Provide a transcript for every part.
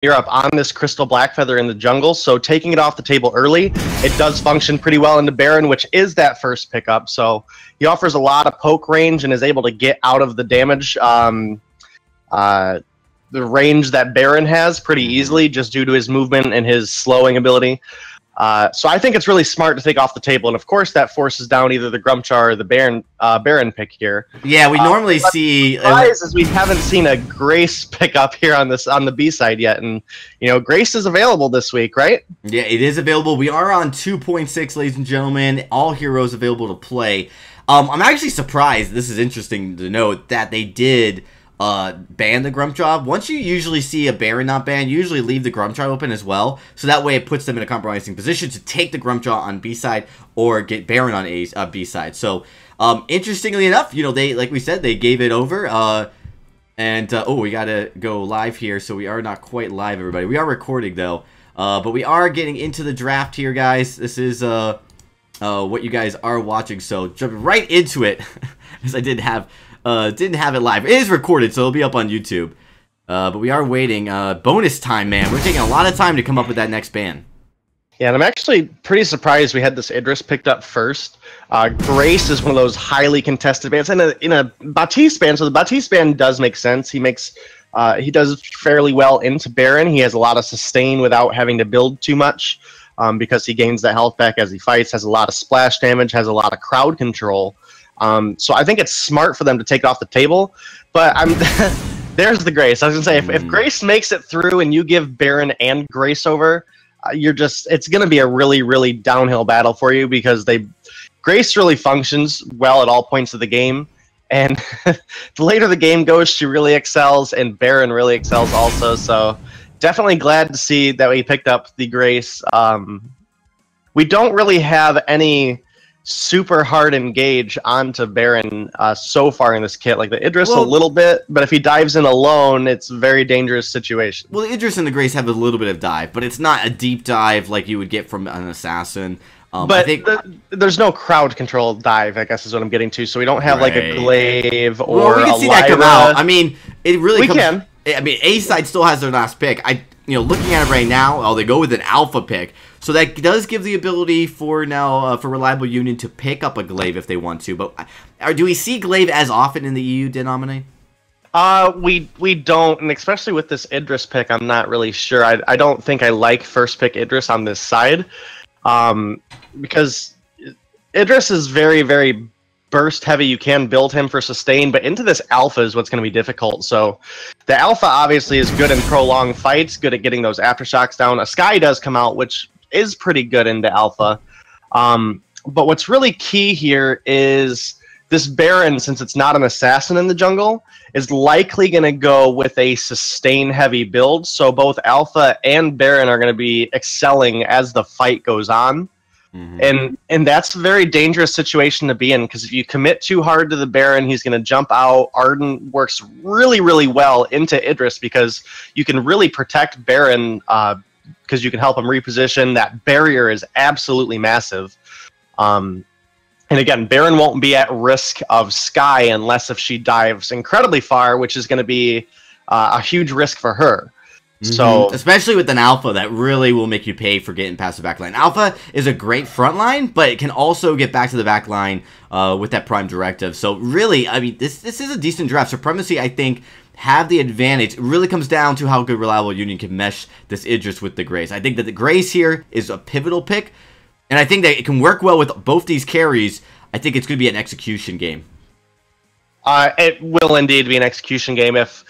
up on this Crystal Black Feather in the jungle, so taking it off the table early, it does function pretty well into Baron, which is that first pickup. So he offers a lot of poke range and is able to get out of the damage, the range that Baron has pretty easily, just due to his movement and his slowing ability. So I think it's really smart to take off the table, and of course that forces down either the Grumchar or the Baron pick here. Yeah, we normally see. The surprise is we haven't seen a Grace pick up here on the B side yet, and Grace is available this week, right? Yeah, it is available. We are on 2.6, ladies and gentlemen. All heroes available to play. I'm actually surprised. This is interesting to note that they did ban the Grumchar. Once you usually see a Baron not banned, you usually leave the Grumchar open as well. So that way it puts them in a compromising position to take the Grumchar on B side or get Baron on B side. So interestingly enough, they, like we said, they gave it over. Oh, we gotta go live here. So we are not quite live, everybody. We are recording though. But we are getting into the draft here, guys. This is what you guys are watching. So jumping right into it, because I didn't have it live. It is recorded, so it'll be up on YouTube. But we are waiting. Bonus time, man. We're taking a lot of time to come up with that next ban. Yeah, and I'm actually pretty surprised we had this Idris picked up first. Grace is one of those highly contested bans, and in a Baptiste ban, so the Baptiste ban does make sense. He does fairly well into Baron. He has a lot of sustain without having to build too much, because he gains that health back as he fights, has a lot of splash damage, has a lot of crowd control. So I think it's smart for them to take it off the table, but there's the Grace. I was gonna say, if Grace makes it through and you give Baron and Grace over, it's gonna be a really, really downhill battle for you, because Grace really functions well at all points of the game, and the later the game goes, she really excels, and Baron really excels also. So definitely glad to see that we picked up the Grace. We don't really have any super hard engage onto Baron so far in this kit. Like the Idris a little bit, but if he dives in alone, it's a very dangerous situation. Well, the Idris and the Grace have a little bit of dive, but it's not a deep dive like you would get from an assassin. But there's no crowd control dive, I guess is what I'm getting to. So we don't have like a glaive or we can see that come out. I mean, it really can. I mean, A side still has their last pick. Looking at it right now, they go with an alpha pick. So that does give the ability for Reliable Union to pick up a glaive if they want to. But do we see glaive as often in the EU denominator? We don't, and especially with this Idris pick, I'm not really sure. I don't think I like first pick Idris on this side, because Idris is very, very burst heavy. You can build him for sustain, but into this alpha is what's going to be difficult. So the alpha obviously is good in prolonged fights, good at getting those aftershocks down. A Sky does come out, which is pretty good into alpha. But what's really key here is this Baron, since it's not an assassin in the jungle, is likely going to go with a sustain heavy build. So both alpha and Baron are going to be excelling as the fight goes on. And that's a very dangerous situation to be in, because if you commit too hard to the Baron, he's going to jump out. Arden works really, really well into Idris, because you can really protect Baron, because you can help him reposition. That barrier is absolutely massive. And again, Baron won't be at risk of Sky unless if she dives incredibly far, which is going to be a huge risk for her. So, especially with an alpha, that really will make you pay for getting past the back line. Alpha is a great front line, but it can also get back to the back line with that prime directive. So really, I mean, this is a decent draft. Supremacy, I think, have the advantage. It really comes down to how good Reliable Union can mesh this Idris with the Grace. I think that the Grace here is a pivotal pick, and I think that it can work well with both these carries. I think it's going to be an execution game. It will indeed be an execution game if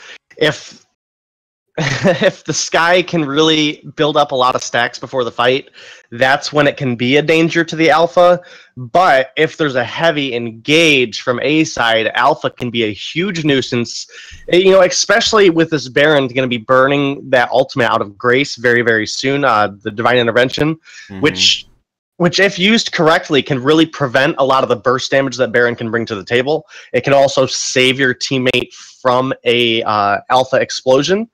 if the Sky can really build up a lot of stacks before the fight, that's when it can be a danger to the alpha. But if there's a heavy engage from A side, alpha can be a huge nuisance, especially with this Baron going to be burning that ultimate out of Grace very, very soon, the Divine Intervention, which if used correctly can really prevent a lot of the burst damage that Baron can bring to the table. It can also save your teammate from a alpha explosion.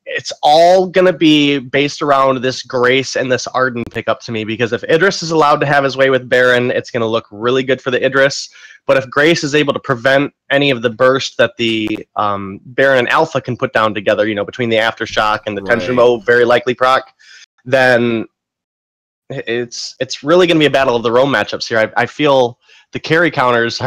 it's all going to be based around this Grace and this Arden pickup to me, because if Idris is allowed to have his way with Baron, it's going to look really good for the Idris. But if Grace is able to prevent any of the burst that the Baron and Alpha can put down together, between the Aftershock and the Tension Bow, very likely proc, then it's really going to be a battle of the roam matchups here. I feel the carry counters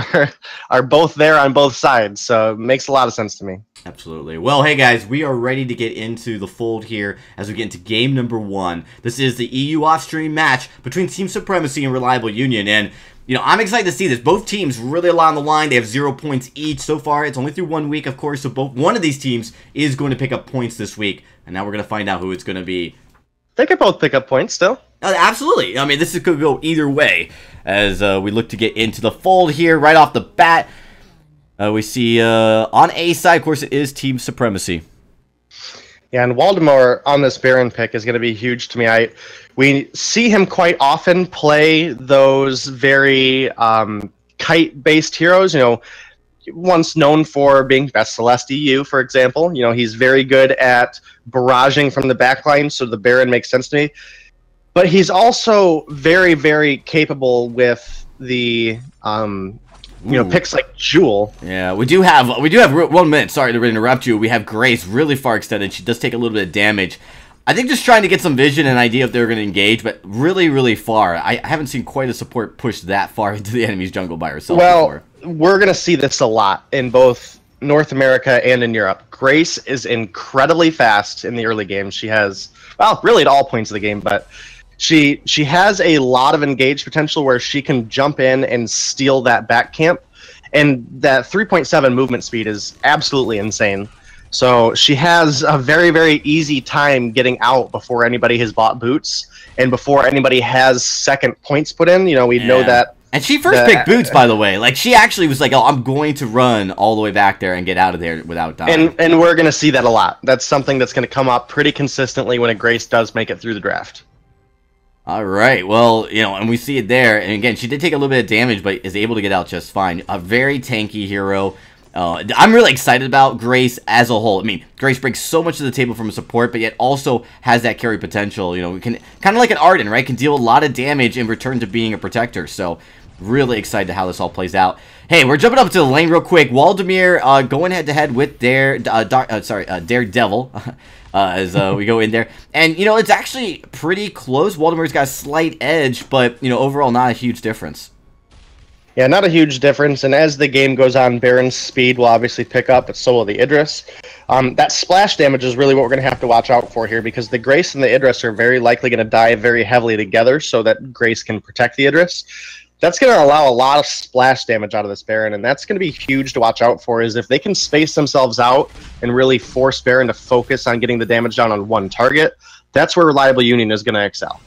are both there on both sides, so it makes a lot of sense to me. Absolutely. Well, hey guys, we are ready to get into the fold here as we get into game number 1. This is the EU off-stream match between Team Supremacy and Reliable Union, and I'm excited to see this. Both teams really a lot on the line. They have 0 points each so far. It's only through 1 week, of course, so one of these teams is going to pick up points this week, and now we're going to find out who it's going to be. They could both pick up points still. Absolutely. I mean, this could go either way as we look to get into the fold here right off the bat. We see on A side, of course, it is Team Supremacy. Yeah, and Waldemar on this Baron pick is going to be huge to me. We see him quite often play those very kite-based heroes, once known for being best Celeste EU, for example. He's very good at barraging from the backline, so the Baron makes sense to me. But he's also very capable with the picks like Jewel. Yeah, we do have 1 minute. Sorry to interrupt you. We have Grace really far extended. She does take a little bit of damage. I think just trying to get some vision and idea if they're going to engage, but really far. I haven't seen quite a support push that far into the enemy's jungle by herself before. We're going to see this a lot in both North America and in Europe. Grace is incredibly fast in the early game. She has, really at all points of the game, but she has a lot of engaged potential where she can jump in and steal that back camp, and that 3.7 movement speed is absolutely insane. So she has a very easy time getting out before anybody has bought boots and before anybody has second points put in. We know that. And she first picked boots, by the way. Like, she actually was like, oh, I'm going to run all the way back there and get out of there without dying. And we're going to see that a lot. That's something that's going to come up pretty consistently when a Grace does make it through the draft. All right, well, and we see it there. And again, she did take a little bit of damage, but is able to get out just fine. A very tanky hero. I'm really excited about Grace as a whole. I mean, Grace brings so much to the table from a support, but yet also has that carry potential. We can kind of like an Arden, right? Can deal a lot of damage in return to being a protector. So, really excited to how this all plays out. Hey, we're jumping up to the lane real quick. Waldemar going head-to-head with Daredevil. As we go in there. And, it's actually pretty close. Waldemar's got a slight edge, but, overall not a huge difference. Yeah, not a huge difference. And as the game goes on, Baron's speed will obviously pick up, but so will the Idris. That splash damage is really what we're going to have to watch out for here, because the Grace and the Idris are very likely going to die very heavily together so that Grace can protect the Idris. That's going to allow a lot of splash damage out of this Baron, and that's going to be huge to watch out for, is if they can space themselves out and really force Baron to focus on getting the damage down on one target, that's where Reliable Union is going to excel.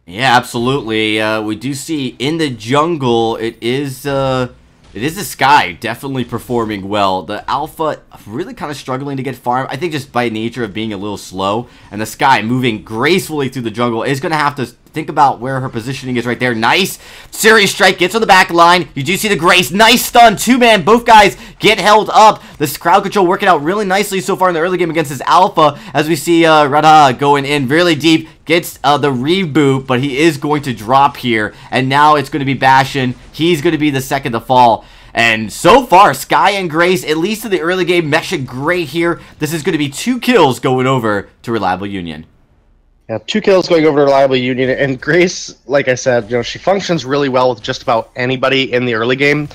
Yeah, absolutely. We do see in the jungle, it is the Sky definitely performing well. The Alpha really kind of struggling to get farm. I think just by nature of being a little slow, and the Sky moving gracefully through the jungle is going to have to think about where her positioning is right there. Nice. Serious strike. Gets on the back line. You do see the Grace. Nice stun. 2-man. Both guys get held up. This crowd control working out really nicely so far in the early game against this Alpha. As we see Radha going in really deep. Gets the reboot, but he is going to drop here. And now it's going to be Bastion. He's going to be the second to fall. And so far, Sky and Grace, at least in the early game, meshing great here. This is going to be 2 kills going over to Reliable Union. Yeah, 2 kills going over to Reliable Union, and Grace, like I said, she functions really well with just about anybody in the early game,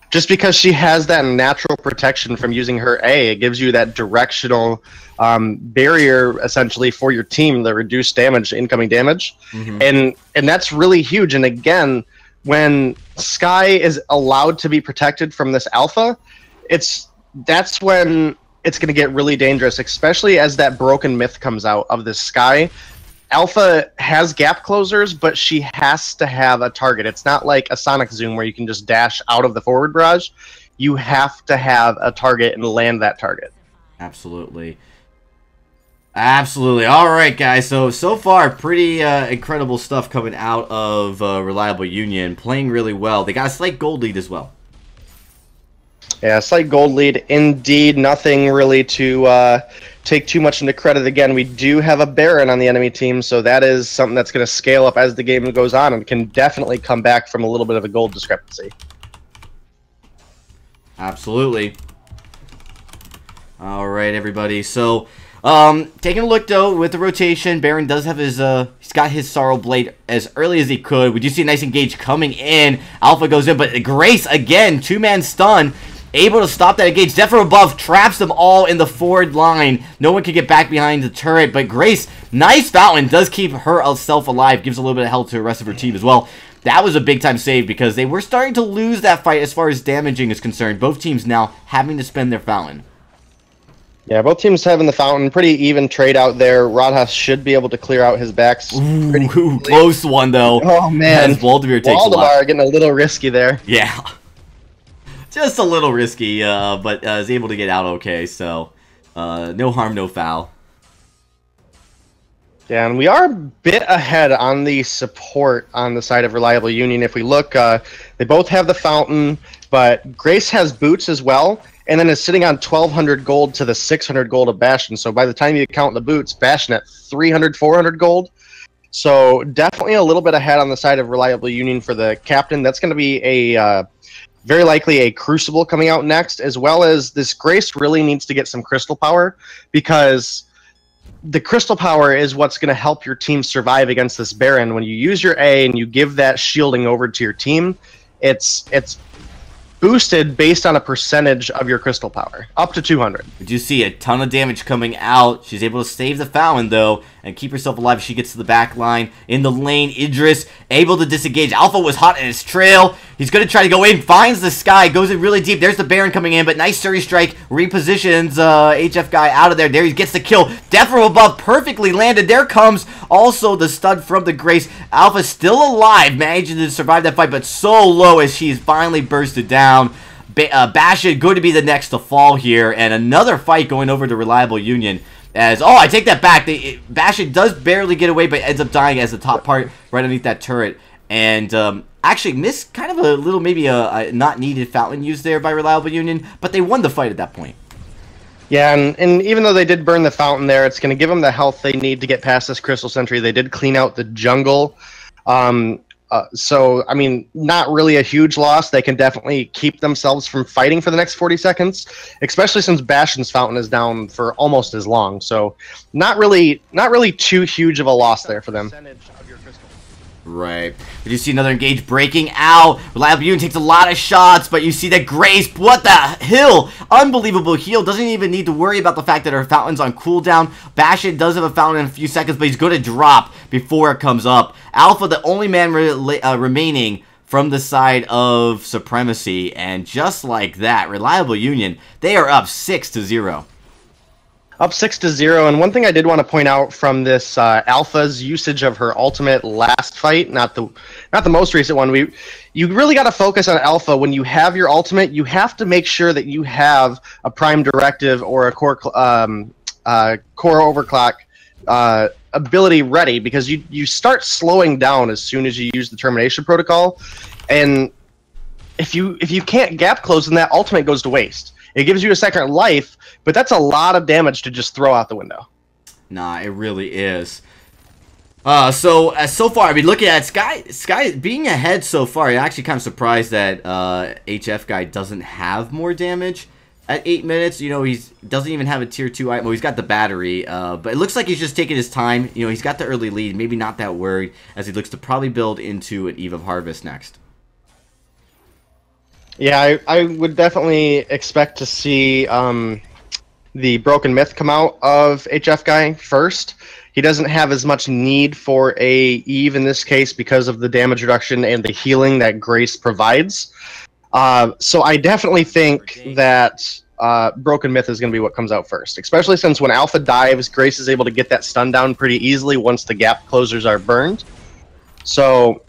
just because she has that natural protection from using her A. It gives you that directional barrier, essentially, for your team, the reduced damage, incoming damage, and that's really huge. And again, when Sky is allowed to be protected from this Alpha, that's when it's going to get really dangerous, especially as that broken myth comes out of this Sky. Alpha has gap closers, but she has to have a target. It's not like a Sonic Zoom where you can just dash out of the forward barrage. You have to have a target and land that target. Absolutely. Absolutely. All right, guys. So far, pretty incredible stuff coming out of Reliable Union. Playing really well. They got a slight gold lead as well. Yeah, slight gold lead indeed. Nothing really to take too much into credit. Again, we do have a Baron on the enemy team, so that is something that's going to scale up as the game goes on and can definitely come back from a little bit of a gold discrepancy. Absolutely. All right, everybody. So, taking a look though with the rotation, Baron does have his he's got his Sorrow Blade as early as he could. We do see a nice engage coming in. Alpha goes in, but Grace again, 2-man stun, able to stop that engage. Death from above traps them all in the forward line. No one can get back behind the turret, but Grace, nice fountain, does keep herself alive, gives a little bit of health to the rest of her team as well. That was a big time save because they were starting to lose that fight as far as damaging is concerned. Both teams now having to spend their fountain. Yeah, both teams having the fountain. Pretty even trade out there. Rodhaus should be able to clear out his backs. Ooh, close one though. Oh man, Waldemar takes a lot. Waldemar getting a little risky there. Yeah, just a little risky, but is able to get out okay. So no harm, no foul. Yeah, and we are a bit ahead on the support on the side of Reliable Union. If we look, they both have the fountain, but Grace has boots as well, and then is sitting on 1,200 gold to the 600 gold of Bastion. So by the time you count the boots, Bastion at 300, 400 gold. So definitely a little bit ahead on the side of Reliable Union for the captain. That's going to be a very likely a Crucible coming out next, as well as this Grace really needs to get some Crystal Power, because the Crystal Power is what's going to help your team survive against this Baron. When you use your A and you give that shielding over to your team, it's boosted based on a percentage of your Crystal Power, up to 200. We do see a ton of damage coming out. She's able to save the fountain, though, and keep herself alive as she gets to the back line. In the lane, Idris able to disengage. Alpha was hot in his trail. He's going to try to go in, finds the sky, goes in really deep. There's the Baron coming in, but nice Surrey Strike repositions HF guy out of there. There he gets the kill. Death from above, perfectly landed. There comes also the stun from the Grace. Alpha still alive, managing to survive that fight, but so low as she's finally bursted down. Bastion going to be the next to fall here, and another fight going over to Reliable Union. As, oh, I take that back. Bastion does barely get away, but ends up dying as the top part right underneath that turret. And actually missed kind of a little, maybe a not needed fountain used there by Reliable Union, but they won the fight at that point. Yeah, and even though they did burn the fountain there, it's going to give them the health they need to get past this Crystal Sentry. They did clean out the jungle. So, I mean, not really a huge loss. They can definitely keep themselves from fighting for the next 40 seconds, especially since Bastion's fountain is down for almost as long. So, not really too huge of a loss there for them. Right. We do see another engage breaking out. Reliable Union takes a lot of shots, but you see that Grace, what the hell? Unbelievable heal. Doesn't even need to worry about the fact that her fountain's on cooldown. Bastion does have a fountain in a few seconds, but he's going to drop before it comes up. Alpha, the only man remaining from the side of Supremacy, and just like that, Reliable Union, they are up 6-0. Up 6-0, and one thing I did want to point out from this Alpha's usage of her ultimate last fight, not the most recent one. You really got to focus on Alpha. When you have your ultimate, you have to make sure that you have a Prime Directive or a Core Overclock ability ready, because you start slowing down as soon as you use the Termination Protocol, and if you can't gap close, then that ultimate goes to waste. It gives you a second life, but that's a lot of damage to just throw out the window. Nah, it really is. So far, I mean, looking at Sky being ahead so far, I'm actually kind of surprised that HF guy doesn't have more damage at 8 minutes. You know, he doesn't even have a tier 2 item. Well, he's got the battery, but it looks like he's just taking his time. You know, he's got the early lead, maybe not that worried, as he looks to probably build into an Eve of Harvest next. Yeah, I would definitely expect to see the Broken Myth come out of HF guy first. He doesn't have as much need for a Eve in this case because of the damage reduction and the healing that Grace provides. So I definitely think that Broken Myth is going to be what comes out first, especially since when Alpha dives, Grace is able to get that stun down pretty easily once the gap closers are burned. So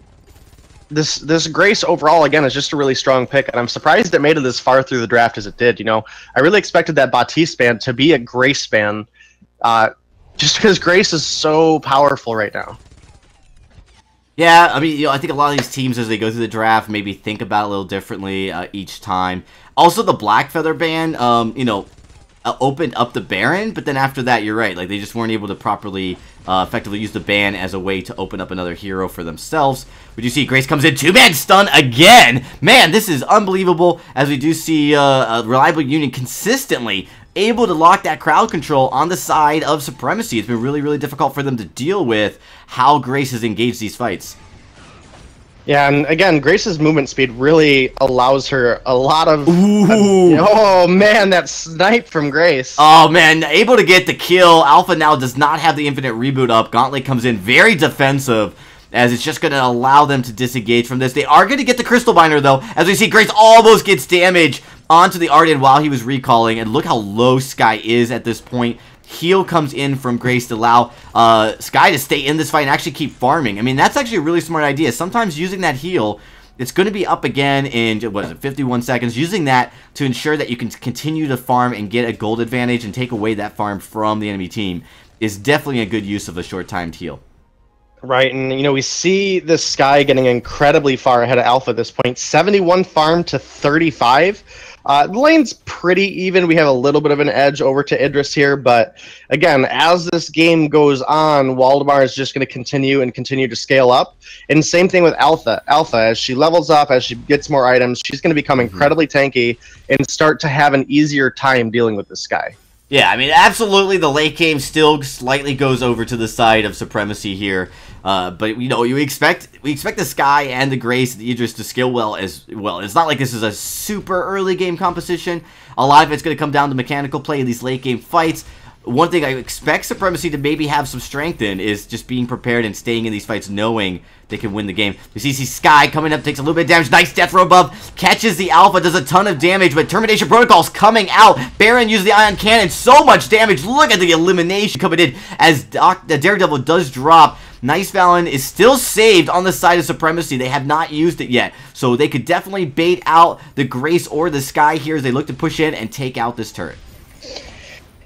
this Grace overall, again, is just a really strong pick, and I'm surprised it made it as far through the draft as it did. You know, I really expected that Baptiste ban to be a Grace ban, just because Grace is so powerful right now. Yeah, I mean, you know, I think a lot of these teams, as they go through the draft, maybe think about it a little differently each time. Also, the Black Feather ban, you know, opened up the Baron, but then after that, you're right. Like, they just weren't able to properly, effectively use the ban as a way to open up another hero for themselves. We do see Grace comes in, 2-man stun again. Man, this is unbelievable, as we do see Reliable Union consistently able to lock that crowd control on the side of Supremacy. It's been really, really difficult for them to deal with how Grace has engaged these fights. Yeah, and again, Grace's movement speed really allows her a lot of... oh, man, that snipe from Grace. Oh, man, able to get the kill. Alpha now does not have the infinite reboot up. Gauntlet comes in very defensive, as it's just going to allow them to disengage from this. They are going to get the Crystal Binder, though, as we see Grace almost gets damage onto the Arden while he was recalling. And look how low Sky is at this point. Heal comes in from Grace to allow Sky to stay in this fight and actually keep farming. I mean, that's actually a really smart idea. Sometimes using that heal, it's going to be up again in, what is it, 51 seconds. Using that to ensure that you can continue to farm and get a gold advantage and take away that farm from the enemy team is definitely a good use of a short-timed heal. Right, and you know, we see the Sky getting incredibly far ahead of Alpha at this point. 71 farm to 35. The lane's pretty even. We have a little bit of an edge over to Idris here, but again, as this game goes on, Waldemar is just going to continue to scale up. And same thing with Alpha. Alpha, as she levels up, as she gets more items, she's going to become incredibly tanky and start to have an easier time dealing with the Sky. Yeah, I mean, absolutely, the late game still slightly goes over to the side of Supremacy here. But, you know, we expect the Sky and the Grace, the Idris to scale well as well. It's not like this is a super early game composition. A lot of it's going to come down to mechanical play in these late game fights. One thing I expect Supremacy to maybe have some strength in is just being prepared and staying in these fights see they can win the game. We see Sky coming up, takes a little bit of damage. Nice death row above, catches the Alpha, does a ton of damage, but Termination Protocol's coming out. Baron uses the Ion Cannon, so much damage. Look at the elimination coming in as the Daredevil does drop. Nice Valen is still saved on the side of Supremacy. They have not used it yet, so they could definitely bait out the Grace or the Sky here as they look to push in and take out this turret.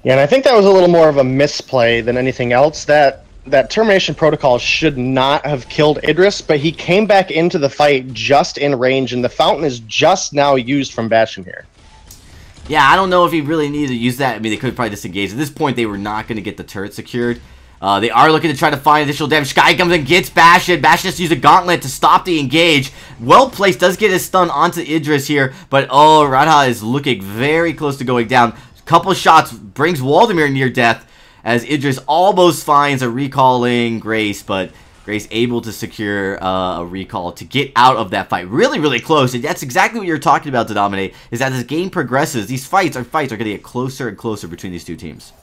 Yeah, and I think that was a little more of a misplay than anything else. That Termination Protocol should not have killed Idris, but he came back into the fight just in range, and the Fountain is just now used from Bastion here. Yeah, I don't know if he really needed to use that. I mean, they could probably disengage. At this point, they were not going to get the turret secured. They are looking to try to find additional damage. Sky comes in, gets Bastion. Bastion just used a gauntlet to stop the engage. Well placed, does get his stun onto Idris here, but oh, Radha is looking very close to going down. Couple shots brings Waldemar near death as Idris almost finds a recalling Grace, but Grace able to secure a recall to get out of that fight. Really, really close, and that's exactly what you're talking about, Dominate, is that as the game progresses, these fights are going to get closer and closer between these two teams.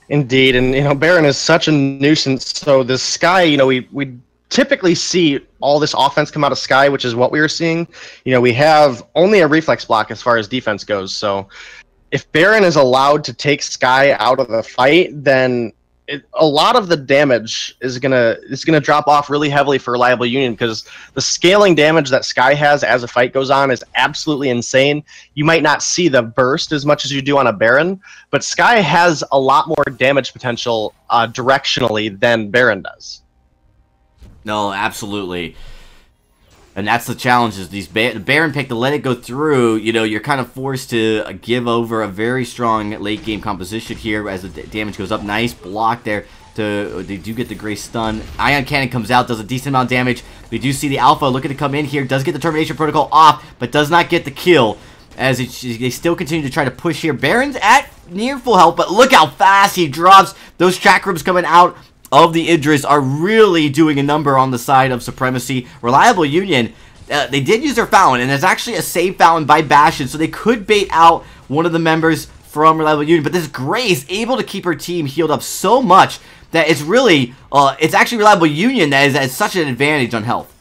Indeed, and you know, Baron is such a nuisance, so the Sky, you know, we typically see all this offense come out of Sky, which is what we were seeing. You know, we have only a reflex block as far as defense goes, so if Baron is allowed to take Sky out of the fight, then a lot of the damage is gonna drop off really heavily for Reliable Union, because the scaling damage that Sky has as a fight goes on is absolutely insane. You might not see the burst as much as you do on a Baron, but Sky has a lot more damage potential directionally than Baron does. No, absolutely. And that's the challenge, is these Baron pick to let it go through. You know, you're kind of forced to give over a very strong late game composition here as the damage goes up. Nice block there. They do get the Grace stun. Ion Cannon comes out, does a decent amount of damage. We do see the Alpha looking to come in here. Does get the Termination Protocol off, but does not get the kill. As they still continue to try to push here. Baron's at near full health, but look how fast he drops. Those track rooms coming out of the Idris are really doing a number on the side of Supremacy. Reliable Union, they did use their Fountain, and there's actually a save Fountain by Bastion, so they could bait out one of the members from Reliable Union, but this Grace able to keep her team healed up so much that it's really, it's actually Reliable Union that is at such an advantage on health.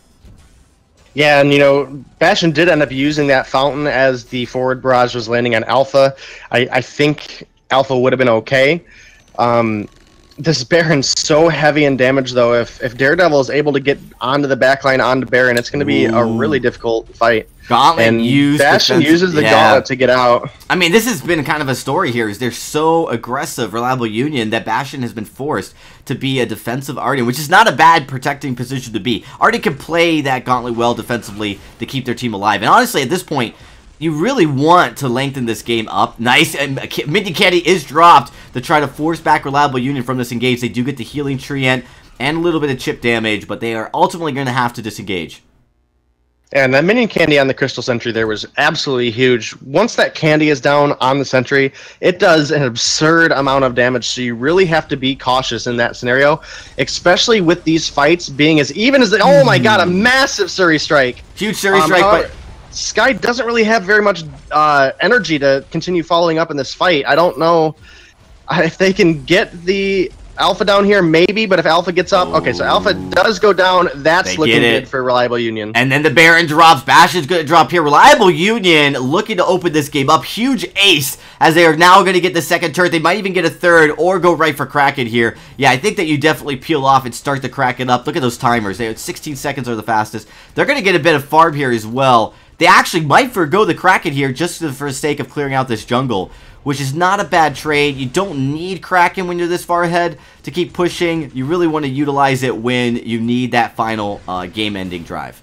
Yeah, and you know, Bastion did end up using that Fountain as the forward barrage was landing on Alpha. I think Alpha would have been okay. This Baron's so heavy in damage, though. If Daredevil is able to get onto the backline, onto Baron, it's going to be a really difficult fight. Gauntlet and used Bastion uses the gauntlet to get out. I mean, this has been kind of a story here, is they're so aggressive, Reliable Union, that Bastion has been forced to be a defensive Arden, which is not a bad protecting position to be. Arden can play that gauntlet well defensively to keep their team alive. And honestly, at this point, You really want to lengthen this game up. Nice, and Minty Candy is dropped to try to force back Reliable Union from this engage. They do get the healing treant and a little bit of chip damage, but they are ultimately going to have to disengage. And that minion candy on the Crystal Sentry there was absolutely huge. Once that candy is down on the Sentry, it does an absurd amount of damage, so you really have to be cautious in that scenario, especially with these fights being as even as... Oh my god, a massive Surrey Strike! Huge Surrey Strike, but... Sky doesn't really have very much energy to continue following up in this fight. I don't know if they can get the Alpha down here, maybe, but if Alpha gets up... Okay, so Alpha does go down. That's looking good for Reliable Union. And then the Baron drops. Bash is going to drop here. Reliable Union looking to open this game up. Huge ace, as they are now going to get the second turret. They might even get a third or go right for Kraken here. Yeah, I think that you definitely peel off and start to Kraken up. Look at those timers. They have 16 seconds are the fastest. They're going to get a bit of farm here as well. They actually might forgo the Kraken here just for the sake of clearing out this jungle, which is not a bad trade. You don't need Kraken when you're this far ahead to keep pushing. You really want to utilize it when you need that final game-ending drive.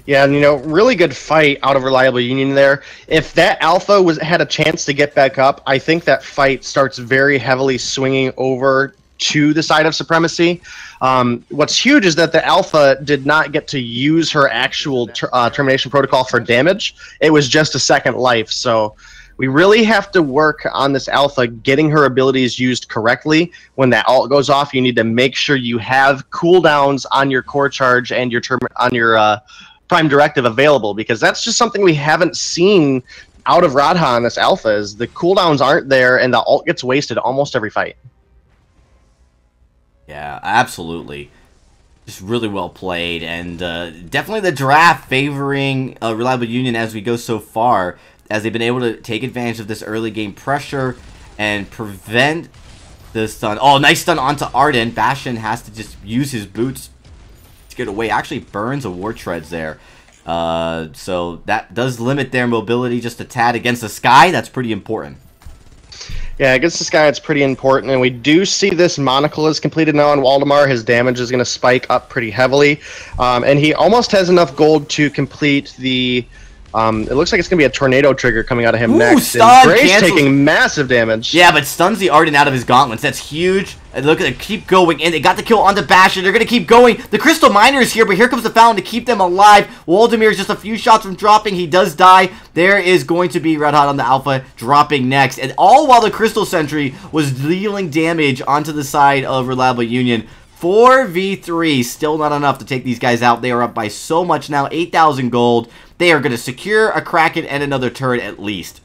Yeah, and really good fight out of Reliable Union there. If that Alpha had a chance to get back up, I think that fight starts very heavily swinging over to the side of Supremacy. What's huge is that the Alpha did not get to use her actual termination protocol for damage. It was just a second life, so we really have to work on this Alpha getting her abilities used correctly. When that ult goes off, you need to make sure you have cooldowns on your core charge and your Prime Directive available, because that's just something we haven't seen out of Radha on this Alpha, is the cooldowns aren't there and the ult gets wasted almost every fight. Yeah, absolutely. Just really well played, and definitely the draft favoring Reliable Union as we go so far, as they've been able to take advantage of this early game pressure and prevent the stun. Oh, nice stun onto Arden. Bastion has to just use his boots to get away. Actually burns a War Treads there. So that does limit their mobility just a tad against the Sky. That's pretty important. Yeah, against the Sky, it's pretty important, and we do see this Monocle is completed now on Waldemar. His damage is going to spike up pretty heavily, and he almost has enough gold to complete the... it looks like it's going to be a Tornado Trigger coming out of him next. Stun, Gray's taking massive damage. Yeah, but stuns the Arden out of his gauntlets. That's huge. And look at it, keep going in. They got the kill onto Bastion. They're going to keep going. The Crystal Miner is here, but here comes the Fountain to keep them alive. Waldemir is just a few shots from dropping. He does die. There is going to be Red Hot on the Alpha dropping next. And all while the Crystal Sentry was dealing damage onto the side of Reliable Union. 4v3, still not enough to take these guys out. They are up by so much now, 8,000 gold. They are going to secure a Kraken and another turret at least.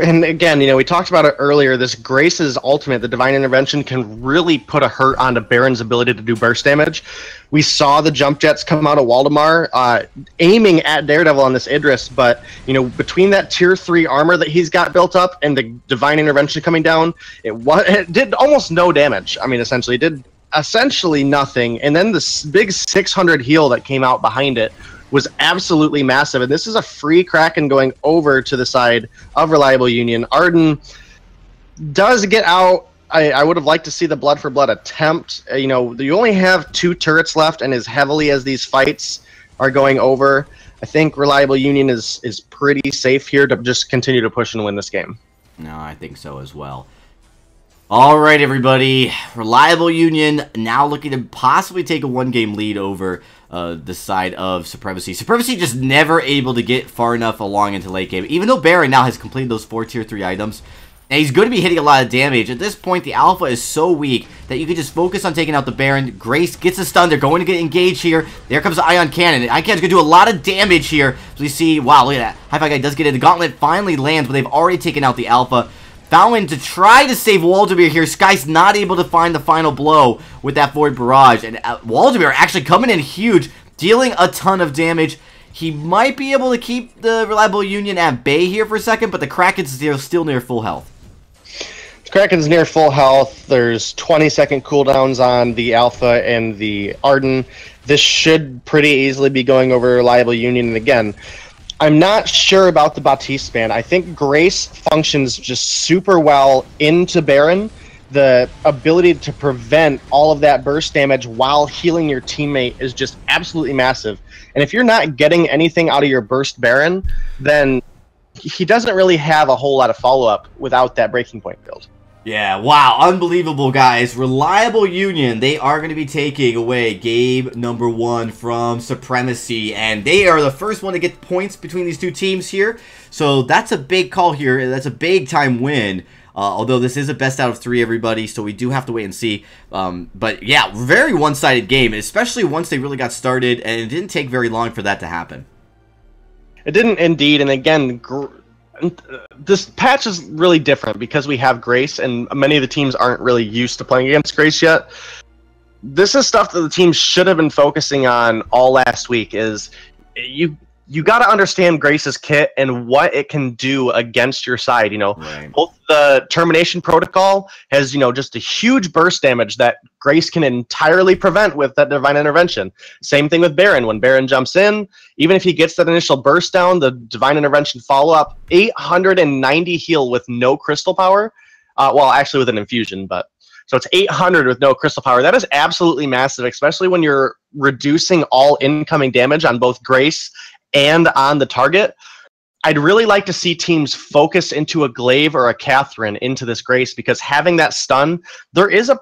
And again, we talked about it earlier, this Grace's ultimate, the Divine Intervention, can really put a hurt onto Baron's ability to do burst damage. We saw the jump jets come out of Waldemar, aiming at Daredevil on this Idris, but, between that tier 3 armor that he's got built up and the Divine Intervention coming down, it did almost no damage. I mean, essentially, it did essentially nothing, and then this big 600 heal that came out behind it was absolutely massive, and this is a free Kraken going over to the side of Reliable Union. Arden does get out. I would have liked to see the Blood for Blood attempt. You only have 2 turrets left, and as heavily as these fights are going over, I think Reliable Union is pretty safe here to just continue to push and win this game. No, I think so as well. All right, everybody. Reliable Union now looking to possibly take a 1-game lead over the side of Supremacy. Supremacy just never able to get far enough along into late game. Even though Baron now has completed those 4 tier 3 items, and he's going to be hitting a lot of damage. At this point, the Alpha is so weak that you can just focus on taking out the Baron. Grace gets a stun. They're going to get engaged here. There comes the Ion Cannon. The Ion Cannon's going to do a lot of damage here. So you see, wow, look at that. Hi-Fi Guy does get in. The Gauntlet finally lands, but they've already taken out the Alpha. Fountain to try to save Waldemir here. Sky's not able to find the final blow with that Void Barrage. And Waldemir actually coming in huge, dealing a ton of damage. He might be able to keep the Reliable Union at bay here for a second, but the Kraken's still near full health. Kraken's near full health. There's 20-second cooldowns on the Alpha and the Arden. This should pretty easily be going over Reliable Union. And again, I'm not sure about the Baptiste ban. I think Grace functions just super well into Baron, the ability to prevent all of that burst damage while healing your teammate is just absolutely massive. And if you're not getting anything out of your burst Baron, then he doesn't really have a whole lot of follow-up without that breaking point build. Yeah, wow, unbelievable, guys. Reliable Union, they are going to be taking away game number 1 from Supremacy, and they are the first one to get points between these two teams here. So that's a big call here. That's a big-time win. Although this is a best out of 3, everybody, so we do have to wait and see. But yeah, very one-sided game, especially once they really got started, and it didn't take very long for that to happen. It didn't indeed, and again, this patch is really different because we have Grace, and many of the teams aren't really used to playing against Grace yet. This is stuff that the team should have been focusing on all last week. Is you got to understand Grace's kit and what it can do against your side. You know, right. Both the Termination Protocol has, you know, just a huge burst damage that Grace can entirely prevent with that Divine Intervention. Same thing with Baron. When Baron jumps in, even if he gets that initial burst down, the Divine Intervention follow-up, 890 heal with no crystal power. Well, actually with an infusion, but... So it's 800 with no crystal power. That is absolutely massive, especially when you're reducing all incoming damage on both Grace and on the target. I'd really like to see teams focus into a Glaive or a Catherine into this Grace, because having that stun, there is a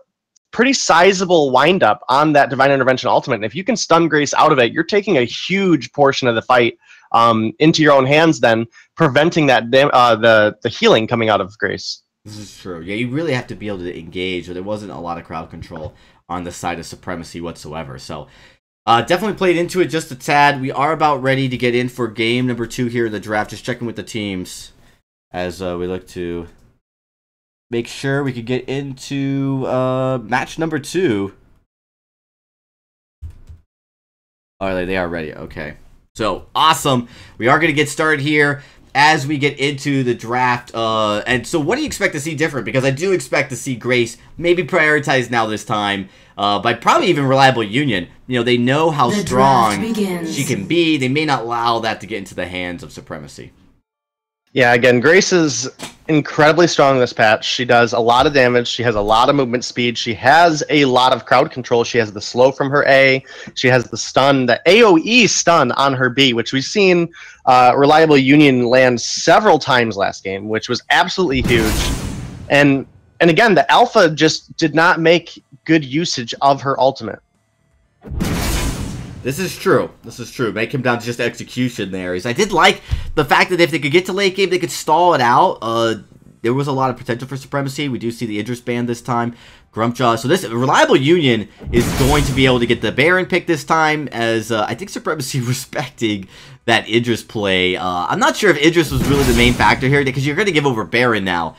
pretty sizable windup on that Divine Intervention ultimate. And if you can stun Grace out of it, you're taking a huge portion of the fight into your own hands, then preventing that the healing coming out of Grace. This is true. Yeah, you really have to be able to engage, or there wasn't a lot of crowd control on the side of Supremacy whatsoever. So definitely played into it just a tad. We are about ready to get in for game number 2 here in the draft. Just checking with the teams as we look to make sure we could get into match number 2. Oh, they are ready. Okay. So, awesome. We are going to get started here as we get into the draft. And so what do you expect to see different? Because I do expect to see Grace maybe prioritized now this time by probably even Reliable Union. You know, they know how strong she can be. They may not allow that to get into the hands of Supremacy. Yeah, again, Grace is incredibly strong this patch. She does a lot of damage. She has a lot of movement speed. She has a lot of crowd control. She has the slow from her A. She has the stun, the AoE stun on her B, which we've seen Reliable Union land several times last game, which was absolutely huge. And again, the Alpha just did not make good usage of her ultimate. This is true. This is true. May come down to just execution there. I did like the fact that if they could get to late game, they could stall it out. There was a lot of potential for Supremacy. We do see the Idris ban this time. Grumpjaw. So this Reliable Union is going to be able to get the Baron pick this time, as I think Supremacy respecting that Idris play. I'm not sure if Idris was really the main factor here, because you're going to give over Baron now.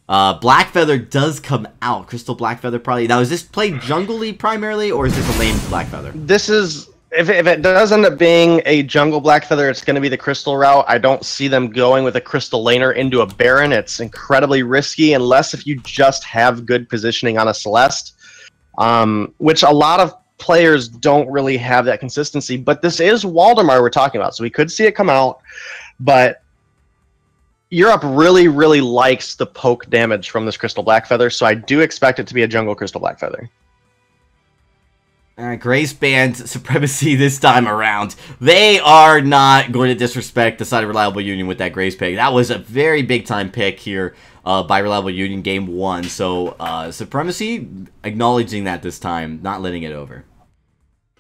Blackfeather does come out. Crystal Blackfeather probably. Now, is this played jungle-y primarily, or is this a lane Blackfeather? This is... If it does end up being a jungle Blackfeather, it's going to be the Crystal route. I don't see them going with a Crystal laner into a Baron. It's incredibly risky, unless if you just have good positioning on a Celeste, which a lot of players don't really have that consistency. But this is Waldemar we're talking about, so we could see it come out. But Europe really, really likes the poke damage from this Crystal Blackfeather, so I do expect it to be a jungle Crystal Blackfeather. Grace banned Supremacy this time around. They are not going to disrespect the side of Reliable Union with that Grace pick. That was a very big-time pick here by Reliable Union game 1. So Supremacy acknowledging that this time, not letting it over.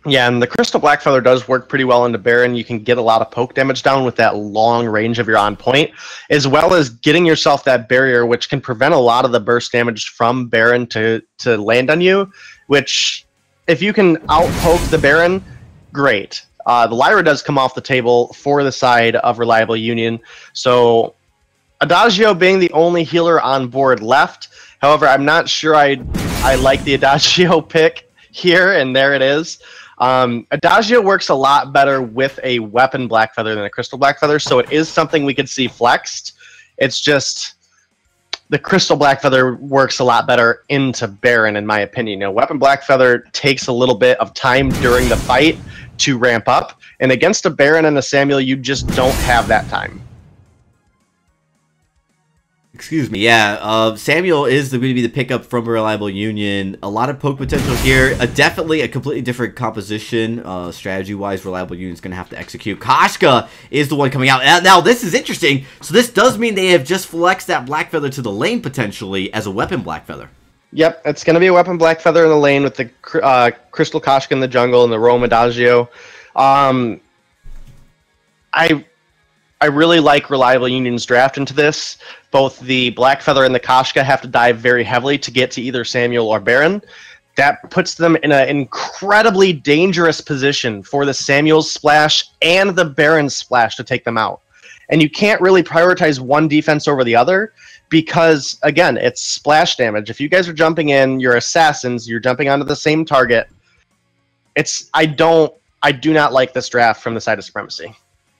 Yeah, and the Crystal Blackfeather does work pretty well into Baron. You can get a lot of poke damage down with that long range of your on point, as well as getting yourself that barrier, which can prevent a lot of the burst damage from Baron to land on you, which... If you can outpoke the Baron, great. The Lyra does come off the table for the side of Reliable Union. So Adagio being the only healer on board left. However, I'm not sure I like the Adagio pick here, and there it is. Adagio works a lot better with a weapon Blackfeather than a Crystal Blackfeather, so it is something we could see flexed. It's just... the Crystal Blackfeather works a lot better into Baron, in my opinion. You know, Weapon Blackfeather takes a little bit of time during the fight to ramp up, and against a Baron and a Samuel, you just don't have that time. Excuse me. Yeah, Samuel is going to be the pickup from Reliable Union. A lot of poke potential here. Definitely a completely different composition. Strategy-wise, Reliable Union is going to have to execute. Koshka is the one coming out. Now, this is interesting. So this does mean they have just flexed that Blackfeather to the lane, potentially, as a weapon Blackfeather. Yep, it's going to be a weapon Blackfeather in the lane with the Crystal Koshka in the jungle and the Rome Adagio. I really like Reliable Union's draft into this. Both the Blackfeather and the Koshka have to dive very heavily to get to either Samuel or Baron. That puts them in an incredibly dangerous position for the Samuel's splash and the Baron's splash to take them out. And you can't really prioritize one defense over the other because, again, it's splash damage. If you guys are jumping in, you're assassins, you're jumping onto the same target. I do not like this draft from the side of Supremacy.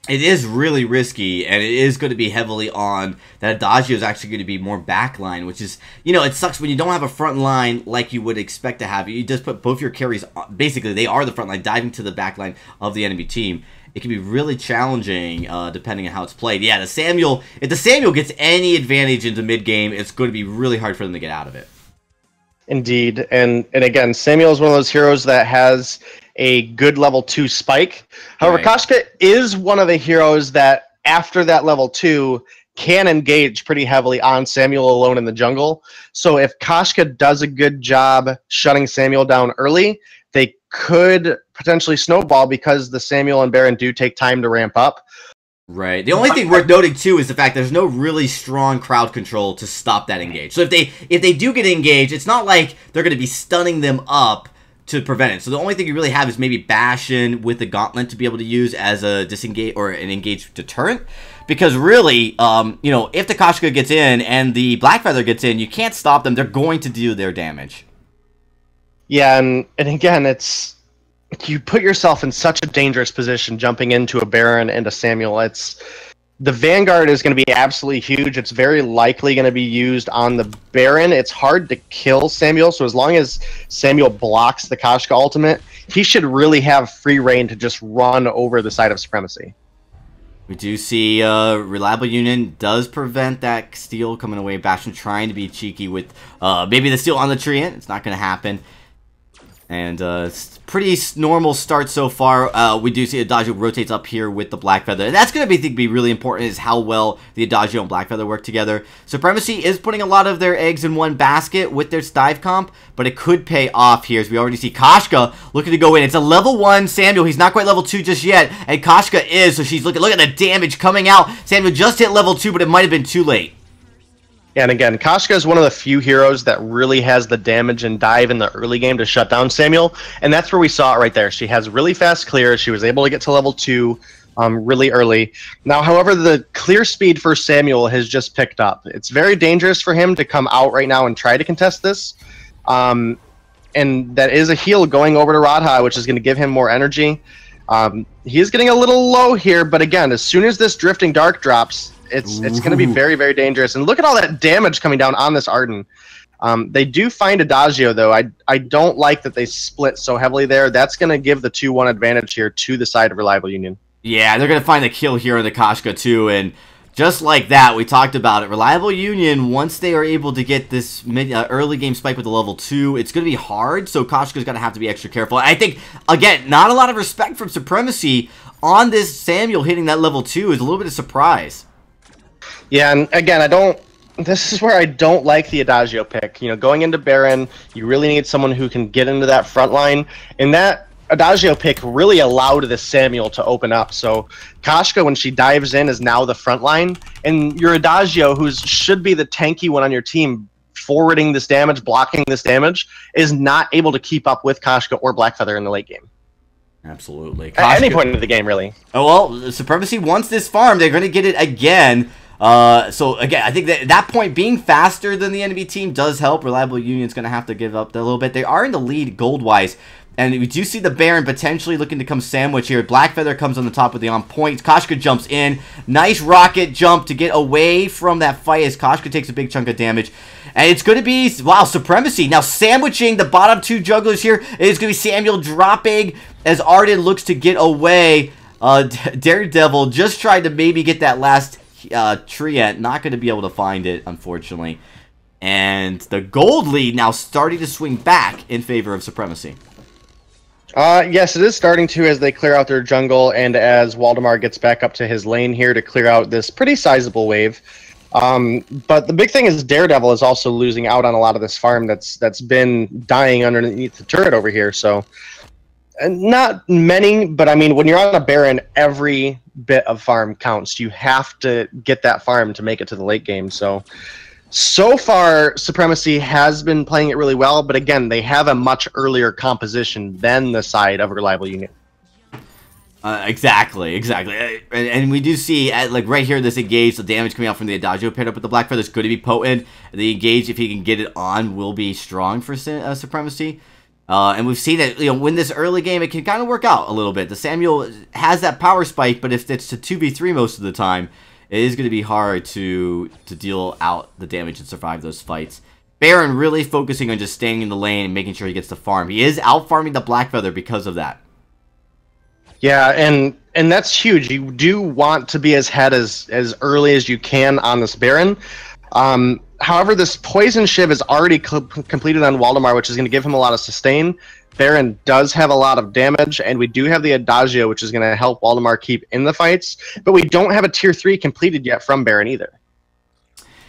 It is really risky, and it is going to be heavily on that Adagio is actually going to be more backline, which is, you know, it sucks when you don't have a front line like you would expect to have. You just put both your carries, basically, they are the front line, diving to the back line of the enemy team. It can be really challenging depending on how it's played. Yeah, if the Samuel gets any advantage into mid-game, it's going to be really hard for them to get out of it. Indeed, and again, Samuel is one of those heroes that has a good level 2 spike. However, right. Koshka is one of the heroes that, after that level 2, can engage pretty heavily on Samuel alone in the jungle. So if Koshka does a good job shutting Samuel down early, they could potentially snowball because the Samuel and Baron do take time to ramp up. Right. The only thing worth noting too is the fact there's no really strong crowd control to stop that engage. So if they do get engaged, it's not like they're going to be stunning them up to prevent it. So the only thing you really have is maybe Bastion with the Gauntlet to be able to use as a disengage or an engaged deterrent. Because really, you know, if the Koshka gets in and the Blackfeather gets in, you can't stop them. They're going to do their damage. Yeah, and again, it's you put yourself in such a dangerous position jumping into a Baron and a Samuel. The Vanguard is going to be absolutely huge. It's very likely going to be used on the Baron. It's hard to kill Samuel, so as long as Samuel blocks the Koshka ultimate, he should really have free reign to just run over the side of Supremacy. We do see Reliable Union does prevent that steal coming away. Bastion trying to be cheeky with maybe the steal on the Treant. It's not going to happen. And it's pretty normal start so far. We do see Adagio rotates up here with the Blackfeather. And that's going to be really important is how well the Adagio and Blackfeather work together. Supremacy is putting a lot of their eggs in one basket with their dive comp, but it could pay off here as we already see Koshka looking to go in. It's a level 1 Samuel. He's not quite level 2 just yet, and Koshka is, so she's looking. Look at the damage coming out. Samuel just hit level 2, but it might have been too late. And again, Koshka is one of the few heroes that really has the damage and dive in the early game to shut down Samuel, and that's where we saw it right there. She has really fast clear. She was able to get to level 2 really early. Now, however, the clear speed for Samuel has just picked up. It's very dangerous for him to come out right now and try to contest this, and that is a heal going over to Radha, which is going to give him more energy. He is getting a little low here, but again, as soon as this Drifting Dark drops, it's going to be very, very dangerous. And look at all that damage coming down on this Arden. They do find Adagio, though. I don't like that they split so heavily there. That's going to give the 2-1 advantage here to the side of Reliable Union. Yeah, they're going to find the kill here on the Koshka, too. And just like that, we talked about it. Reliable Union, once they are able to get this early game spike with the level 2, it's going to be hard. So Koshka's going to have to be extra careful. I think, again, not a lot of respect from Supremacy on this Samuel hitting that level 2 is a little bit of surprise. Yeah, and again, this is where I don't like the Adagio pick. You know, going into Baron, you really need someone who can get into that front line, and that Adagio pick really allowed this Samuel to open up. So Koshka, when she dives in, is now the front line, and your Adagio, who should be the tanky one on your team, forwarding this damage, blocking this damage, is not able to keep up with Koshka or Blackfeather in the late game. Absolutely. Koshka, at any point in the game, really. Oh, well, Supremacy wants this farm. They're going to get it again. So again, I think that point being faster than the enemy team does help. Reliable Union's going to have to give up a little bit. They are in the lead gold-wise. And we do see the Baron potentially looking to come sandwich here. Blackfeather comes on the top with the on point. Koshka jumps in. Nice rocket jump to get away from that fight as Koshka takes a big chunk of damage. And it's going to be, wow, Supremacy. Now sandwiching the bottom 2 jugglers here. It's going to be Samuel dropping as Arden looks to get away. Daredevil just tried to maybe get that last Treant, not going to be able to find it, unfortunately. And the gold lead now starting to swing back in favor of Supremacy. Yes, it is starting to as they clear out their jungle and as Waldemar gets back up to his lane here to clear out this pretty sizable wave. But the big thing is Daredevil is also losing out on a lot of this farm that's been dying underneath the turret over here. So, and not many, but I mean, when you're on a Baron, every bit of farm counts. You have to get that farm to make it to the late game. So far, Supremacy has been playing it really well, but again, they have a much earlier composition than the side of Reliable Union. Exactly. And we do see, like right here, this engage, the damage coming out from the Adagio paired up with the Black Feather is going to be potent. The engage, if he can get it on, will be strong for Supremacy. And we've seen that, win this early game, it can kind of work out a little bit. The Samuel has that power spike, but if it's to 2v3 most of the time, it is going to be hard to deal out the damage and survive those fights. Baron really focusing on just staying in the lane and making sure he gets the farm. He is out-farming the Black Feather because of that. Yeah, and that's huge. You do want to be as early as you can on this Baron. However, this Poison Shiv is already completed on Waldemar, which is going to give him a lot of sustain. Baron does have a lot of damage, and we do have the Adagio, which is going to help Waldemar keep in the fights, but we don't have a Tier 3 completed yet from Baron either.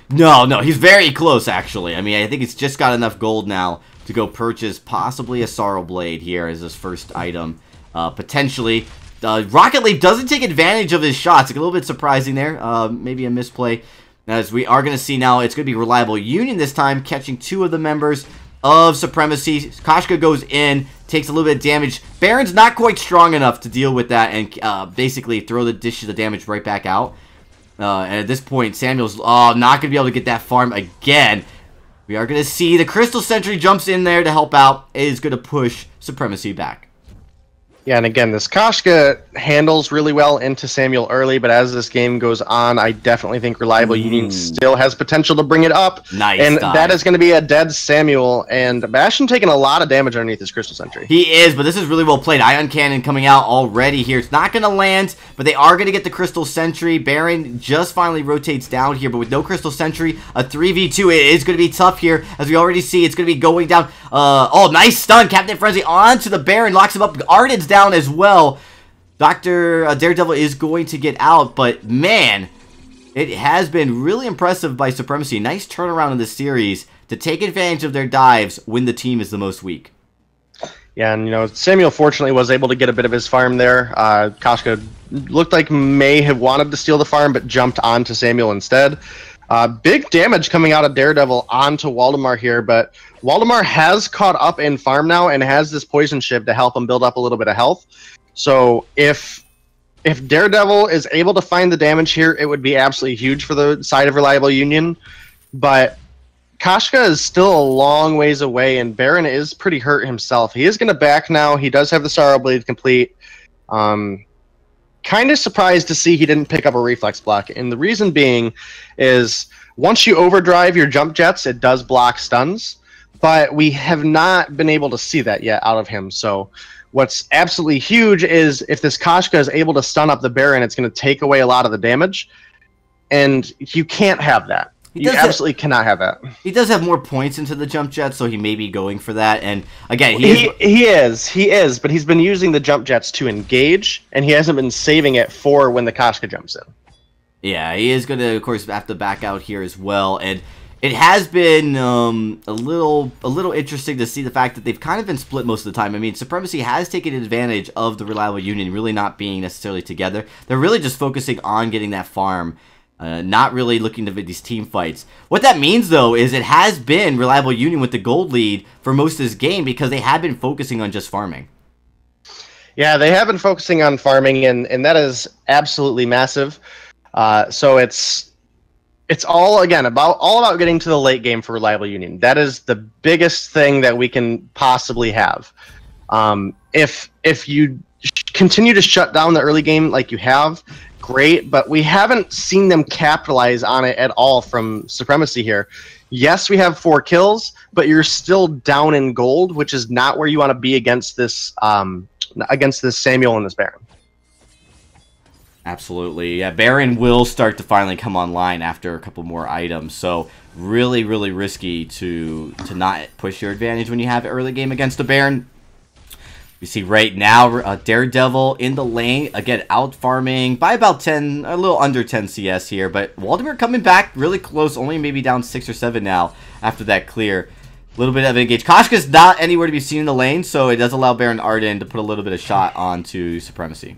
No, he's very close, actually. I mean, I think it's just got enough gold now to go purchase possibly a Sorrow Blade here as his first item. Potentially. Rocket Leap doesn't take advantage of his shots. A little bit surprising there. Maybe a misplay. As we are going to see now, it's going to be Reliable Union this time, catching 2 of the members of Supremacy. Koshka goes in, takes a little bit of damage. Baron's not quite strong enough to deal with that and basically throw the dish of the damage right back out. And at this point, Samuel's not going to be able to get that farm again. We are going to see the Crystal Sentry jumps in there to help out. It is going to push Supremacy back. Yeah, and again, this Koshka handles really well into Samuel early, but as this game goes on, I definitely think Reliable Union still has potential to bring it up. Nice. And that is going to be a dead Samuel, and Bastion taking a lot of damage underneath his Crystal Sentry. He is, but this is really well played. Ion Cannon coming out already here. It's not going to land, but they are going to get the Crystal Sentry. Baron just finally rotates down here, but with no Crystal Sentry, a 3v2, it is going to be tough here. As we already see, it's going to be going down. Nice stun. Captain Frenzy onto the Baron, locks him up. Arden's down as well. Dr. Daredevil is going to get out, but man, it has been really impressive by Supremacy. Nice turnaround in this series to take advantage of their dives when the team is the most weak. Yeah, and Samuel fortunately was able to get a bit of his farm there. Koshka looked like may have wanted to steal the farm, but jumped onto Samuel instead. Big damage coming out of Daredevil onto Waldemar here, but Waldemar has caught up in farm now and has this Poison Shiv to help him build up a little bit of health. So if Daredevil is able to find the damage here, it would be absolutely huge for the side of Reliable Union. But Koshka is still a long ways away, and Baron is pretty hurt himself. He is going to back now. He does have the Sorrow Blade complete. Kind of surprised to see he didn't pick up a reflex block, and the reason being is once you overdrive your jump jets, it does block stuns, but we have not been able to see that yet out of him. So what's absolutely huge is if this Koshka is able to stun up the Baron, it's going to take away a lot of the damage, and you can't have that. You absolutely cannot have that. He does have more points into the jump jet, so he may be going for that. And again, he is, but he's been using the jump jets to engage, and he hasn't been saving it for when the Koshka jumps in. Yeah, he is going to, of course, have to back out here as well. And it has been a little interesting to see the fact that they've kind of been split most of the time. I mean, Supremacy has taken advantage of the Reliable Union really not being necessarily together. They're really just focusing on getting that farm. Not really looking to these team fights. What that means, though, is it has been Reliable Union with the gold lead for most of this game because they have been focusing on just farming. Yeah, they have been focusing on farming, and that is absolutely massive. So it's all, again, all about getting to the late game for Reliable Union. That is the biggest thing that we can possibly have. If you continue to shut down the early game like you have, great, but we haven't seen them capitalize on it at all from Supremacy here. Yes, we have 4 kills, but you're still down in gold, which is not where you want to be against this Samuel and this Baron. Absolutely. Yeah, Baron will start to finally come online after a couple more items. So really, really risky to not push your advantage when you have early game against a Baron. You see right now, Daredevil in the lane, again, out farming by about 10, a little under 10 CS here, but Waldemar coming back really close, only maybe down 6 or 7 now after that clear. A little bit of engage. Koshka's not anywhere to be seen in the lane, so it does allow Baron Arden to put a little bit of shot onto Supremacy.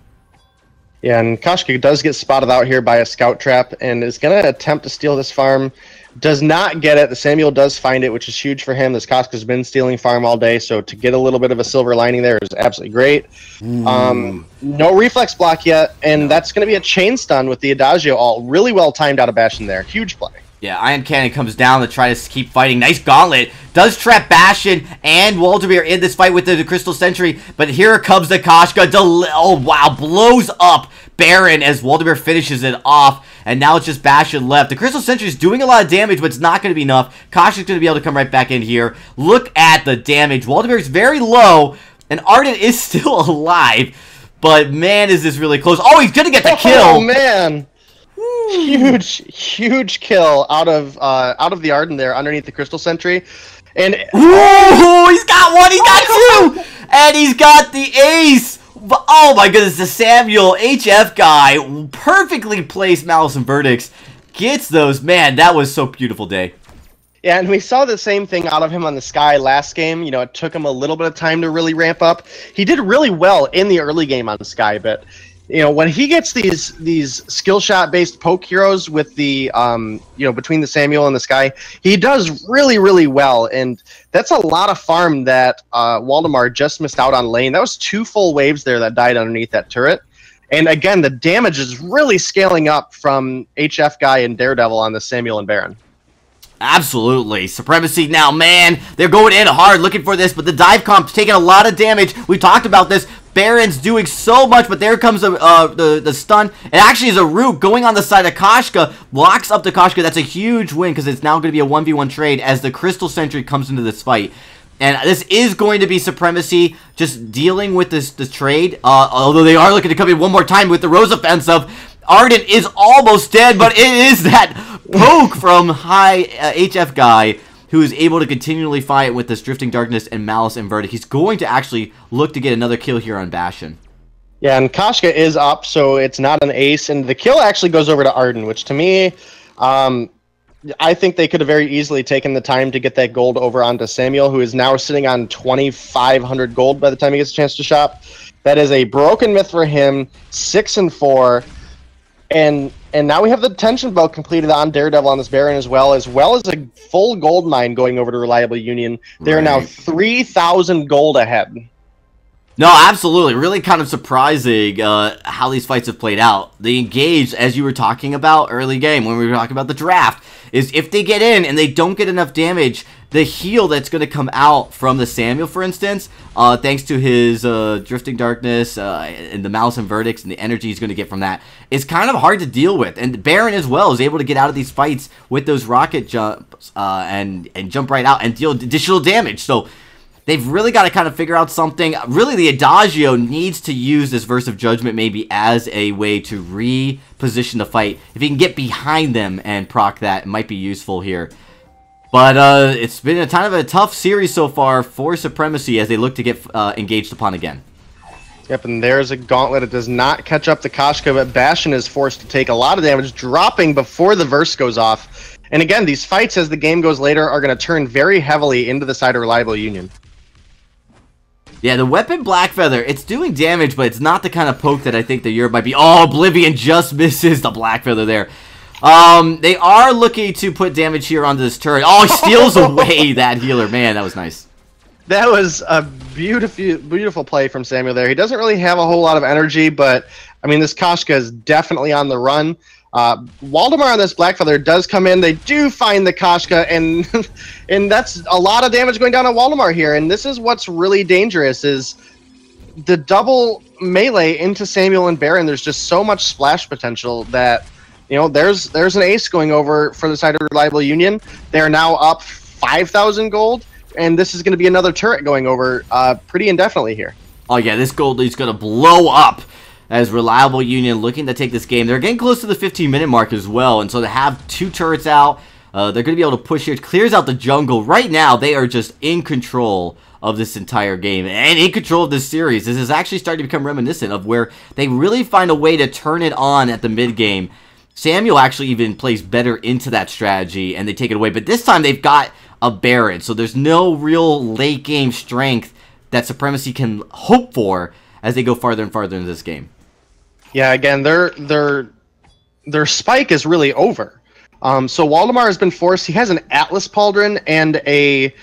Yeah, and Koshka does get spotted out here by a scout trap and is going to attempt to steal this farm. Does not get it. The Samuel does find it, which is huge for him. This Koshka's been stealing farm all day, so to get a little bit of a silver lining there is absolutely great. No reflex block yet, and that's going to be a chain stun with the Adagio ult. Really well timed out of Bastion there. Huge play. Yeah, Ion Cannon comes down to try to keep fighting. Nice gauntlet. Does trap Bastion and Waldemar in this fight with the Crystal Sentry. But here comes the Koshka. Oh, wow. Blows up Baron as Waldemar finishes it off. And now it's just Bastion left. The Crystal Sentry is doing a lot of damage, but it's not going to be enough. Koshka's going to be able to come right back in here. Look at the damage. Waldemar is very low, and Arden is still alive. But, man, is this really close. Oh, he's going to get the kill. Oh, man. Huge kill out of the Arden there underneath the Crystal Sentry. And ooh, he's got one, he's got two, and he's got the ace. Oh my goodness, the Samuel HF guy, perfectly placed Malice and Verdicts, gets those. Man, that was so beautiful day. Yeah, and we saw the same thing out of him on the Sky last game. You know, it took him a little bit of time to really ramp up. He did really well in the early game on the Sky, but you know, when he gets these skill shot based poke heroes with the you know, between the Samuel and the Sky, he does really well, and that's a lot of farm that Waldemar just missed out on lane. That was 2 full waves there that died underneath that turret. And again, the damage is really scaling up from HF guy and Daredevil on the Samuel and Baron. Absolutely. Supremacy now, man. They're going in hard looking for this, but the dive comp's taking a lot of damage. We talked about this. Baron's doing so much, but there comes the stun. It actually is a root going on the side of Koshka. Blocks up the Koshka. That's a huge win because it's now going to be a 1v1 trade as the Crystal Sentry comes into this fight. And this is going to be Supremacy just dealing with this trade. Although they are looking to come in one more time with the Rose offensive. Arden is almost dead, but it is that poke from high HF guy who is able to continually fight with this Drifting Darkness and Malice and Verdict. He's going to actually look to get another kill here on Bastion. Yeah, and Koshka is up, so it's not an ace, and the kill actually goes over to Arden, which to me, I think they could have very easily taken the time to get that gold over onto Samuel, who is now sitting on 2,500 gold by the time he gets a chance to shop. That is a broken myth for him, 6-4. And now we have the tension belt completed on Daredevil on this Baron as well as a full gold mine going over to Reliable Union. They're now 3,000 gold ahead. No, absolutely. Really kind of surprising how these fights have played out. The engage, as you were talking about early game when we were talking about the draft, is if they get in and they don't get enough damage, the heal that's going to come out from the Samuel, for instance, thanks to his Drifting Darkness and the Malice and Verdicts and the energy he's going to get from that, is kind of hard to deal with. And Baron as well is able to get out of these fights with those rocket jumps and jump right out and deal additional damage. So they've really got to kind of figure out something. Really, the Adagio needs to use this Verse of Judgment maybe as a way to reposition the fight. If he can get behind them and proc that, it might be useful here. But it's been a kind of a tough series so far for Supremacy as they look to get engaged upon again. Yep, and there's a gauntlet. It does not catch up to Koshka, but Bastion is forced to take a lot of damage, dropping before the Verse goes off. And again, these fights, as the game goes later, are going to turn very heavily into the side of Reliable Union. Yeah, the weapon Blackfeather, it's doing damage, but it's not the kind of poke that I think the Europe might be. Oh, Oblivion just misses the Blackfeather there. They are looking to put damage here onto this turret. Oh, he steals away that healer. Man, that was nice. That was a beautiful play from Samuel there. He doesn't really have a whole lot of energy, but, I mean, this Koshka is definitely on the run. Waldemar on this Blackfeather does come in. They do find the Koshka, and that's a lot of damage going down on Waldemar here. And this is what's really dangerous is the double melee into Samuel and Baron. There's just so much splash potential that, you know, there's an ace going over for the side of Reliable Union. They're now up 5,000 gold, and this is going to be another turret going over pretty indefinitely here. Oh yeah, this gold lead's going to blow up. as Reliable Union looking to take this game. They're getting close to the 15-minute mark as well, and so to have 2 turrets out, they're going to be able to push here. It clears out the jungle. Right now, they are just in control of this entire game and in control of this series. This is actually starting to become reminiscent of where they really find a way to turn it on at the mid-game. Samuel actually even plays better into that strategy, and they take it away. But this time, they've got a Baron, so there's no real late-game strength that Supremacy can hope for as they go farther and farther into this game. Yeah, again, their spike is really over. So Waldemar has been forced. He has an Atlas Pauldron and a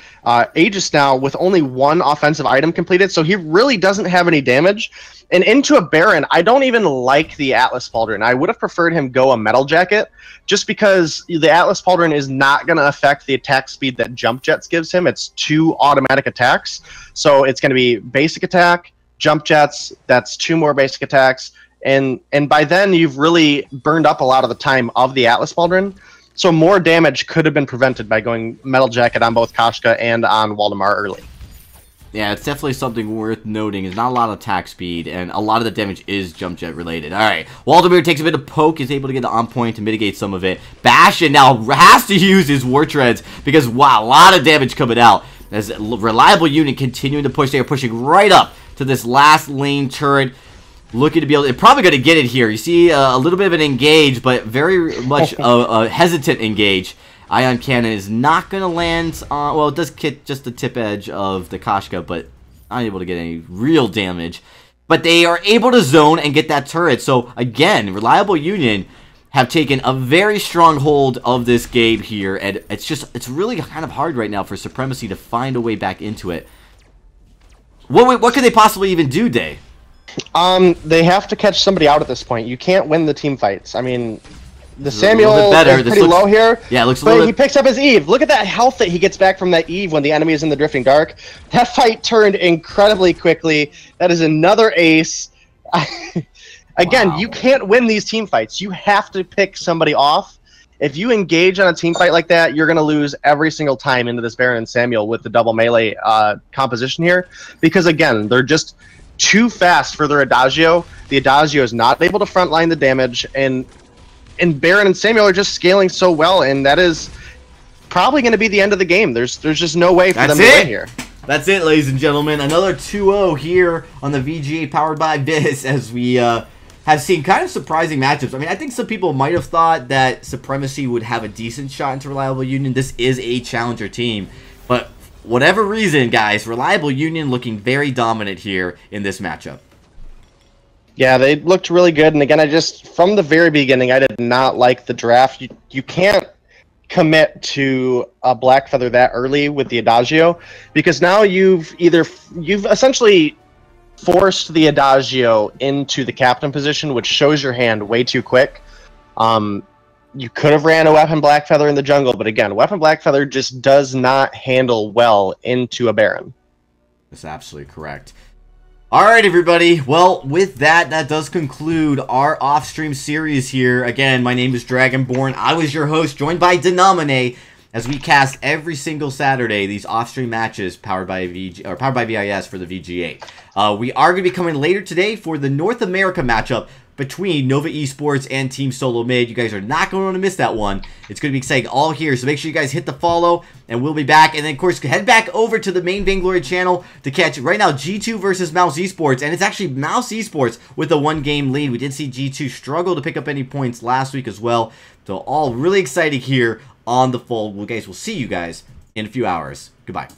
Aegis now with only 1 offensive item completed, so he really doesn't have any damage. And into a Baron, I don't even like the Atlas Pauldron. I would have preferred him go a Metal Jacket, just because the Atlas Pauldron is not going to affect the attack speed that Jump Jets gives him. It's 2 automatic attacks, so it's going to be basic attack, Jump Jets, that's 2 more basic attacks, and by then you've really burned up a lot of the time of the Atlas Pauldron. So more damage could have been prevented by going Metal Jacket on both Koshka and on Waldemar early. Yeah, it's definitely something worth noting. There's not a lot of attack speed, and a lot of the damage is Jump Jet related. Alright, Waldemar takes a bit of poke, is able to get the on point to mitigate some of it. Bastion now has to use his War Treads because, wow, a lot of damage coming out. As Reliable Unit continuing to push, they are pushing right up to this last lane turret. Looking to be able to, they're probably going to get it here. You see a little bit of an engage, but very much a hesitant engage. Ion Cannon is not going to land on, well, it does hit just the tip edge of the Koshka, but not able to get any real damage. But they are able to zone and get that turret. So, again, Reliable Union have taken a very strong hold of this game here, and it's really kind of hard right now for Supremacy to find a way back into it. What could they possibly even do, Day? They have to catch somebody out at this point. You can't win the team fights. I mean, the Samuel is pretty low here. Yeah, it looks a little bit. He picks up his Eve. Look at that health that he gets back from that Eve when the enemy is in the Drifting Dark. That fight turned incredibly quickly. That is another ace. Again, wow. You can't win these team fights. You have to pick somebody off. If you engage on a team fight like that, you're going to lose every single time into this Baron and Samuel with the double melee composition here. Because, again, they're just too fast for their Adagio. The Adagio is not able to frontline the damage, and Baron and Samuel are just scaling so well, and that is probably going to be the end of the game. There's just no way for them to win here. That's it, ladies and gentlemen. Another 2-0 here on the VGA powered by Viz, as we have seen kind of surprising matchups. I mean, I think some people might have thought that Supremacy would have a decent shot into Reliable Union. This is a challenger team, but whatever reason, guys, Reliable Union looking very dominant here in this matchup. Yeah, they looked really good, and again, from the very beginning, I did not like the draft. You can't commit to a Black Feather that early with the Adagio, because now you've essentially forced the Adagio into the captain position, which shows your hand way too quick. You could have ran a Weapon Black Feather in the jungle, but again, Weapon Black Feather just does not handle well into a Baron. That's absolutely correct. Alright, everybody. Well, with that, that does conclude our off-stream series here. Again, my name is Dragonborn. I was your host, joined by Denominate, as we cast every single Saturday these off-stream matches powered by VIS for the VGA. We are going to be coming later today for the North America matchup between Nova Esports and Team Solo Mid. You guys are not going to want to miss that one. It's going to be exciting all here, so make sure you guys hit the follow, and we'll be back. And then, of course, head back over to the main Vainglory channel to catch, right now, G2 versus Mouse Esports, and it's actually Mouse Esports with a 1-game lead. We did see G2 struggle to pick up any points last week as well, so all really exciting here on the fold. Well, guys, we'll see you guys in a few hours. Goodbye.